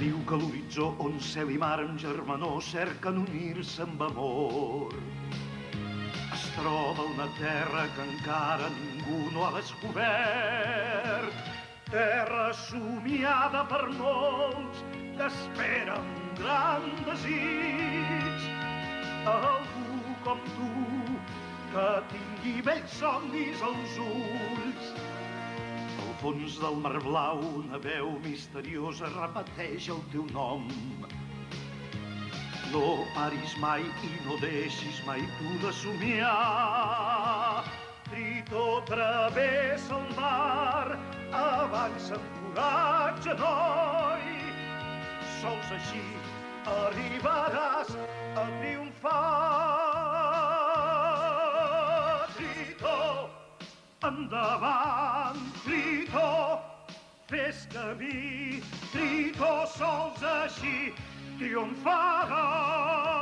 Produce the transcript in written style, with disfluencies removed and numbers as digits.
Diu que l'horitzó on cel i mar amb germanor cerquen unir-se amb amor. Es troba una terra que encara ningú no ha descobert, terra somiada per molts que espera un gran desig. Algú com tu que tingui vells somnis als ulls. Al fons del mar blau una veu misteriosa repeteix el teu nom. No paris mai i no deixis mai tu de somiar. Tritó travessa el mar, avança amb coratge, noi. Sols així arribaràs a triomfar. Tritó, endavant, Tritó, fes camí, Tritó, sols així triomfaràs.